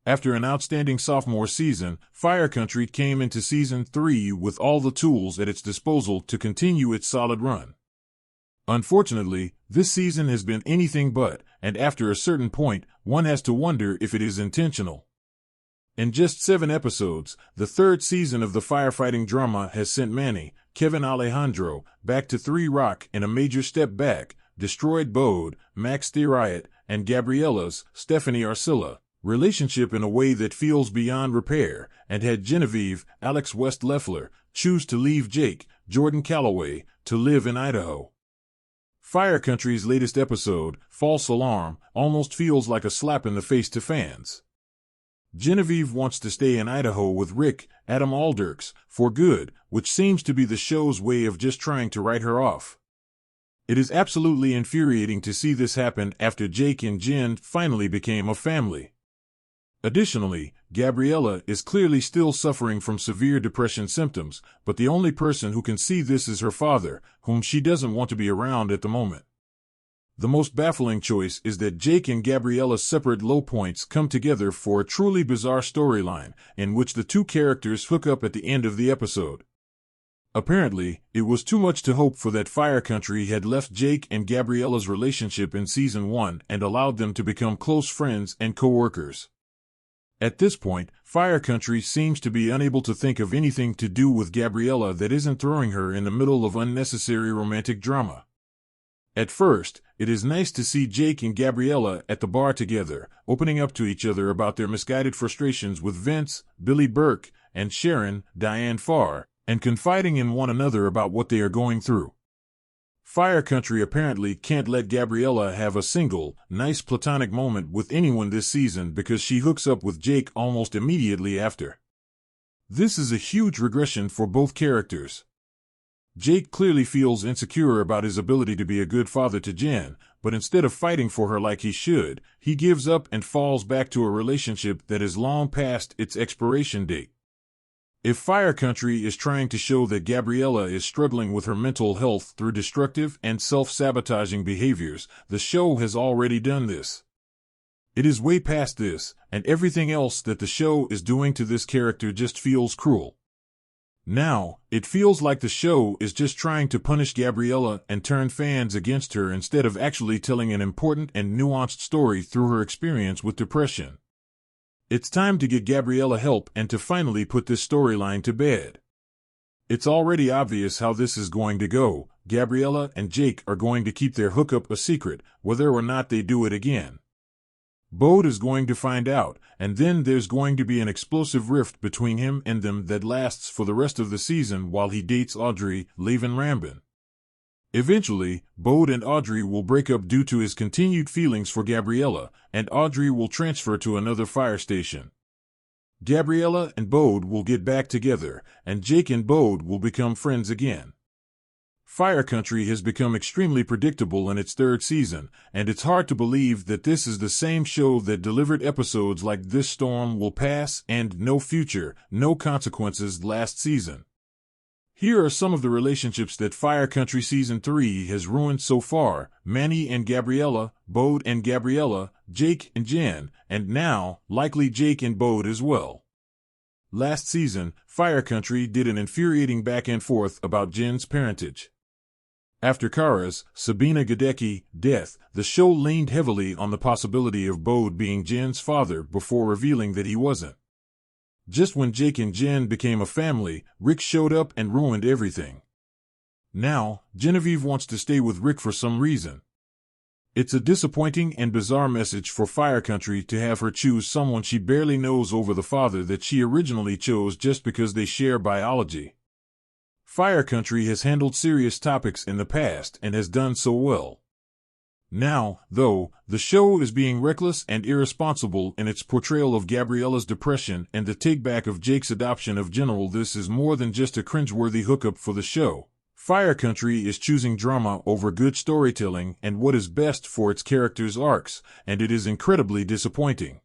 After an outstanding sophomore season, Fire Country came into Season 3 with all the tools at its disposal to continue its solid run. Unfortunately, this season has been anything but, and after a certain point, one has to wonder if it is intentional. In just 7 episodes, the third season of the firefighting drama has sent Manny, Kevin Alejandro, back to 3 Rock in a major step back, destroyed Bode, Max Theriot, and Gabriela's, Stephanie Arcilla, relationship in a way that feels beyond repair, and had Genevieve, Alex West Leffler, choose to leave Jake, Jordan Calloway, to live in Idaho. Fire Country's latest episode, False Alarm, almost feels like a slap in the face to fans. Genevieve wants to stay in Idaho with Rick, Adam Aldrich, for good, which seems to be the show's way of just trying to write her off. It is absolutely infuriating to see this happen after Jake and Jen finally became a family. Additionally, Gabriela is clearly still suffering from severe depression symptoms, but the only person who can see this is her father, whom she doesn't want to be around at the moment. The most baffling choice is that Jake and Gabriela's separate low points come together for a truly bizarre storyline, in which the 2 characters hook up at the end of the episode. Apparently, it was too much to hope for that Fire Country had left Jake and Gabriela's relationship in Season 1 and allowed them to become close friends and co-workers. At this point, Fire Country seems to be unable to think of anything to do with Gabriela that isn't throwing her in the middle of unnecessary romantic drama. At first, it is nice to see Jake and Gabriela at the bar together, opening up to each other about their misguided frustrations with Vince, Billy Burke, and Sharon, Diane Farr, and confiding in one another about what they are going through. Fire Country apparently can't let Gabriela have a single, nice platonic moment with anyone this season because she hooks up with Jake almost immediately after. This is a huge regression for both characters. Jake clearly feels insecure about his ability to be a good father to Jen, but instead of fighting for her like he should, he gives up and falls back to a relationship that is long past its expiration date. If Fire Country is trying to show that Gabriela is struggling with her mental health through destructive and self-sabotaging behaviors, the show has already done this. It is way past this, and everything else that the show is doing to this character just feels cruel. Now, it feels like the show is just trying to punish Gabriela and turn fans against her instead of actually telling an important and nuanced story through her experience with depression. It's time to get Gabriela help and to finally put this storyline to bed. It's already obvious how this is going to go. Gabriela and Jake are going to keep their hookup a secret, whether or not they do it again. Bode is going to find out, and then there's going to be an explosive rift between him and them that lasts for the rest of the season while he dates Audrey, Laven Rambin. Eventually, Bode and Audrey will break up due to his continued feelings for Gabriela, and Audrey will transfer to another fire station. Gabriela and Bode will get back together, and Jake and Bode will become friends again. Fire Country has become extremely predictable in its 3rd season, and it's hard to believe that this is the same show that delivered episodes like This Storm Will Pass and No Future, No Consequences last season. Here are some of the relationships that Fire Country Season 3 has ruined so far: Manny and Gabriela, Bode and Gabriela, Jake and Jen, and now, likely Jake and Bode as well. Last season, Fire Country did an infuriating back and forth about Jen's parentage. After Kara's, Sabina Gadecki, death, the show leaned heavily on the possibility of Bode being Jen's father before revealing that he wasn't. Just when Jake and Jen became a family, Rick showed up and ruined everything. Now, Genevieve wants to stay with Rick for some reason. It's a disappointing and bizarre message for Fire Country to have her choose someone she barely knows over the father that she originally chose just because they share biology. Fire Country has handled serious topics in the past and has done so well. Now, though, the show is being reckless and irresponsible in its portrayal of Gabriela's depression and the takeback of Jake's adoption of General. This is more than just a cringeworthy hookup for the show. Fire Country is choosing drama over good storytelling and what is best for its characters' arcs, and it is incredibly disappointing.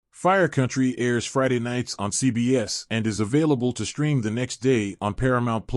Fire Country airs Friday nights on CBS and is available to stream the next day on Paramount+.